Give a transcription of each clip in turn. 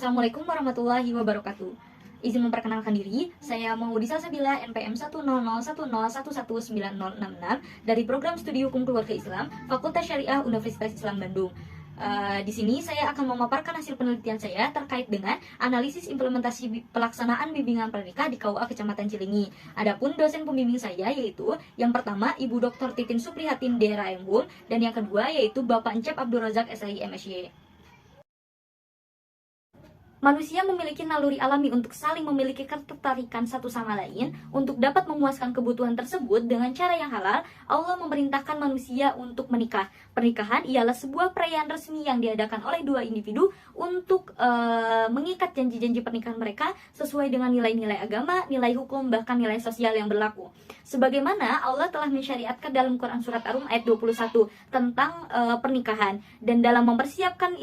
Assalamualaikum warahmatullahi wabarakatuh. Izin memperkenalkan diri, saya Maudie Salsabila NPM 1001011119066 dari Program Studi Hukum Keluarga Islam, Fakultas Syariah Universitas Islam Bandung. Di sini saya akan memaparkan hasil penelitian saya terkait dengan analisis implementasi pelaksanaan bimbingan pranikah di KUA Kecamatan Cilenyi. Adapun dosen pembimbing saya yaitu yang pertama Ibu Dr. Titin Suprihatin Dera Embung dan yang kedua yaitu Bapak Encep Abdul Razak SI MSy. Manusia memiliki naluri alami untuk saling memiliki ketertarikan satu sama lain. Untuk dapat memuaskan kebutuhan tersebut dengan cara yang halal, Allah memerintahkan manusia untuk menikah. Pernikahan ialah sebuah perayaan resmi yang diadakan oleh dua individu untuk mengikat janji-janji pernikahan mereka sesuai dengan nilai-nilai agama, nilai hukum, bahkan nilai sosial yang berlaku. Sebagaimana Allah telah mensyariatkan dalam Quran Surat Ar-Rum ayat 21 tentang pernikahan. Dan dalam mempersiapkan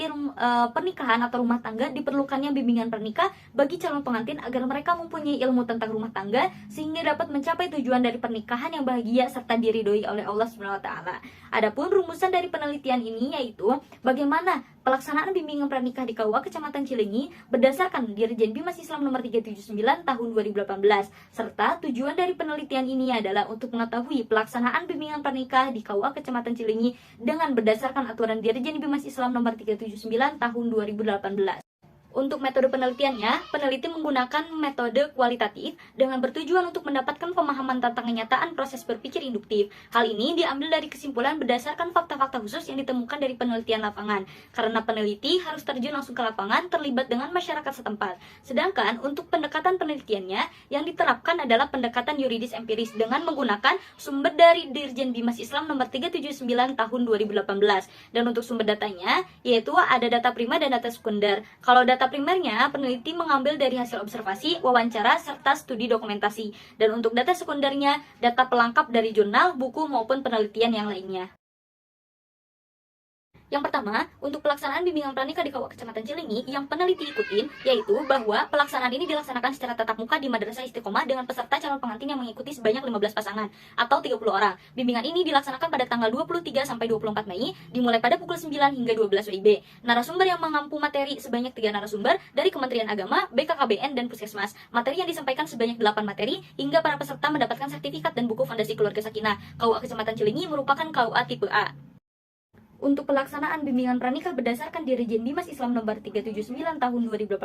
pernikahan atau rumah tangga diperlukannya bimbingan pernikah bagi calon pengantin agar mereka mempunyai ilmu tentang rumah tangga sehingga dapat mencapai tujuan dari pernikahan yang bahagia serta diridhoi oleh Allah Subhanahu wa taala. Adapun rumusan dari penelitian ini yaitu bagaimana pelaksanaan bimbingan pranikah di KUA Kecamatan Cilenyi berdasarkan Dirjen Bimas Islam nomor 379 tahun 2018 serta tujuan dari penelitian ini adalah untuk mengetahui pelaksanaan bimbingan pranikah di KUA Kecamatan Cilenyi dengan berdasarkan aturan Dirjen Bimas Islam nomor 379 tahun 2018. Untuk metode penelitiannya, peneliti menggunakan metode kualitatif dengan bertujuan untuk mendapatkan pemahaman tentang kenyataan proses berpikir induktif. Hal ini diambil dari kesimpulan berdasarkan fakta-fakta khusus yang ditemukan dari penelitian lapangan. Karena peneliti harus terjun langsung ke lapangan terlibat dengan masyarakat setempat. Sedangkan untuk pendekatan penelitiannya yang diterapkan adalah pendekatan yuridis empiris dengan menggunakan sumber dari Dirjen Bimas Islam nomor 379 tahun 2018. Dan untuk sumber datanya yaitu ada data primer dan data sekunder. Kalau data primernya, peneliti mengambil dari hasil observasi, wawancara, serta studi dokumentasi. Dan untuk data sekundernya, data pelengkap dari jurnal, buku, maupun penelitian yang lainnya. Yang pertama, untuk pelaksanaan bimbingan pranikah di KUA Kecamatan Cilenyi yang peneliti ikutin, yaitu bahwa pelaksanaan ini dilaksanakan secara tatap muka di Madrasah Istiqomah dengan peserta calon pengantin yang mengikuti sebanyak 15 pasangan atau 30 orang. Bimbingan ini dilaksanakan pada tanggal 23 sampai 24 Mei, dimulai pada pukul 9 hingga 12 WIB. Narasumber yang mengampu materi sebanyak 3 narasumber dari Kementerian Agama, BKKBN, dan Puskesmas. Materi yang disampaikan sebanyak 8 materi hingga para peserta mendapatkan sertifikat dan buku Fondasi Keluarga Sakinah. KUA Kecamatan Cilenyi merupakan KUA tipe A. Untuk pelaksanaan bimbingan pranikah berdasarkan Dirjen Bimas Islam nomor 379 tahun 2018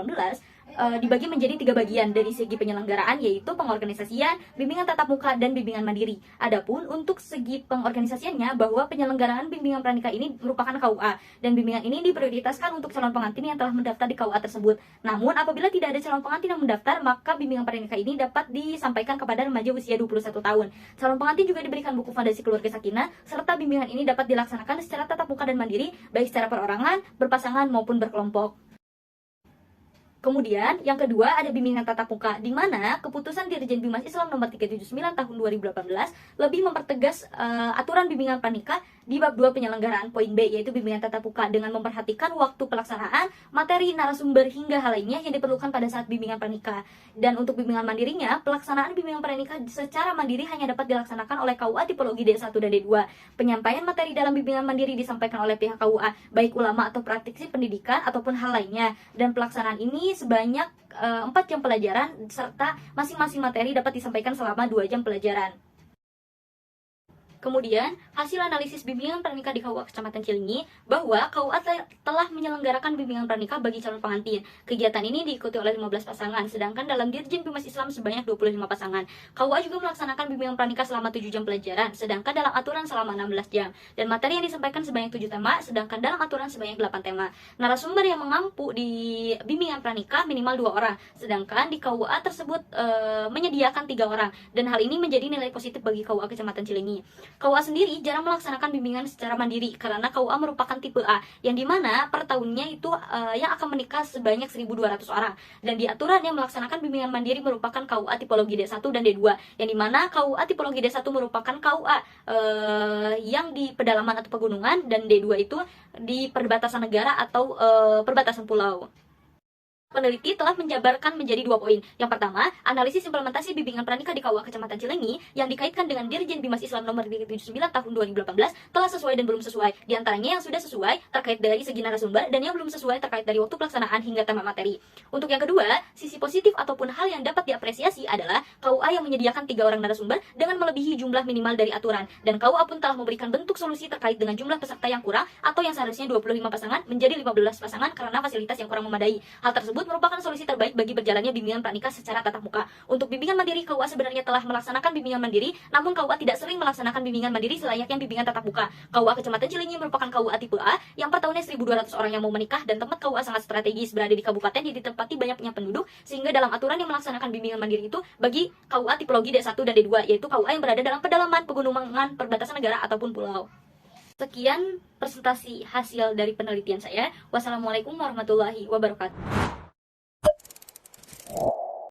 dibagi menjadi 3 bagian dari segi penyelenggaraan yaitu pengorganisasian, bimbingan tatap muka, dan bimbingan mandiri. Adapun untuk segi pengorganisasiannya bahwa penyelenggaraan bimbingan pranikah ini merupakan KUA dan bimbingan ini diprioritaskan untuk calon pengantin yang telah mendaftar di KUA tersebut. Namun apabila tidak ada calon pengantin yang mendaftar, maka bimbingan pranikah ini dapat disampaikan kepada remaja usia 21 tahun. Calon pengantin juga diberikan buku Fondasi Keluarga Sakinah serta bimbingan ini dapat dilaksanakan secara tatap muka dan mandiri, baik secara perorangan, berpasangan, maupun berkelompok. Kemudian, yang kedua ada bimbingan tatap muka, di mana keputusan Dirjen Bimas Islam nomor 379 tahun 2018 lebih mempertegas aturan bimbingan pranikah di bab 2 penyelenggaraan poin B, yaitu bimbingan tatap muka dengan memperhatikan waktu pelaksanaan, materi, narasumber, hingga hal lainnya yang diperlukan pada saat bimbingan pranikah. Dan untuk bimbingan mandirinya, pelaksanaan bimbingan pranikah secara mandiri hanya dapat dilaksanakan oleh KUA tipologi D1 dan D2. Penyampaian materi dalam bimbingan mandiri disampaikan oleh pihak KUA, baik ulama atau praktisi pendidikan ataupun hal lainnya. Dan pelaksanaan ini sebanyak 4 jam pelajaran serta masing-masing materi dapat disampaikan selama 2 jam pelajaran. Kemudian, hasil analisis bimbingan pranikah di KUA Kecamatan Cilenyi bahwa KUA telah menyelenggarakan bimbingan pranikah bagi calon pengantin. Kegiatan ini diikuti oleh 15 pasangan, sedangkan dalam Dirjen Bimas Islam sebanyak 25 pasangan. KUA juga melaksanakan bimbingan pranikah selama 7 jam pelajaran, sedangkan dalam aturan selama 16 jam. Dan materi yang disampaikan sebanyak 7 tema, sedangkan dalam aturan sebanyak 8 tema. Narasumber yang mengampu di bimbingan pranikah minimal 2 orang, sedangkan di KUA tersebut menyediakan 3 orang. Dan hal ini menjadi nilai positif bagi KUA Kecamatan Cilenyi. KUA sendiri jarang melaksanakan bimbingan secara mandiri karena KUA merupakan tipe A yang dimana per tahunnya itu yang akan menikah sebanyak 1.200 orang, dan di aturan yang melaksanakan bimbingan mandiri merupakan KUA tipologi D1 dan D2 yang dimana KUA tipologi D1 merupakan KUA yang di pedalaman atau pegunungan dan D2 itu di perbatasan negara atau perbatasan pulau. Peneliti telah menjabarkan menjadi 2 poin. Yang pertama, analisis implementasi bimbingan pranikah di KUA Kecamatan Cileunyi yang dikaitkan dengan Dirjen Bimas Islam nomor 379 tahun 2018 telah sesuai dan belum sesuai. Di antaranya yang sudah sesuai terkait dari segi narasumber dan yang belum sesuai terkait dari waktu pelaksanaan hingga tema materi. Untuk yang kedua, sisi positif ataupun hal yang dapat diapresiasi adalah KUA yang menyediakan 3 orang narasumber dengan melebihi jumlah minimal dari aturan, dan KUA pun telah memberikan bentuk solusi terkait dengan jumlah peserta yang kurang atau yang seharusnya 25 pasangan menjadi 15 pasangan karena fasilitas yang kurang memadai. Hal tersebut merupakan solusi terbaik bagi berjalannya bimbingan pranikah secara tatap muka. Untuk bimbingan mandiri, KUA sebenarnya telah melaksanakan bimbingan mandiri, namun KUA tidak sering melaksanakan bimbingan mandiri selayaknya bimbingan tatap muka. KUA Kecamatan Cileunyi merupakan KUA tipe A yang per tahunnya 1.200 orang yang mau menikah, dan tempat KUA sangat strategis berada di kabupaten yang ditempati banyaknya penduduk, sehingga dalam aturan yang melaksanakan bimbingan mandiri itu bagi KUA tipologi D1 dan D2, yaitu KUA yang berada dalam pedalaman, pegunungan, perbatasan negara ataupun pulau. Sekian presentasi hasil dari penelitian saya. Wassalamualaikum warahmatullahi wabarakatuh.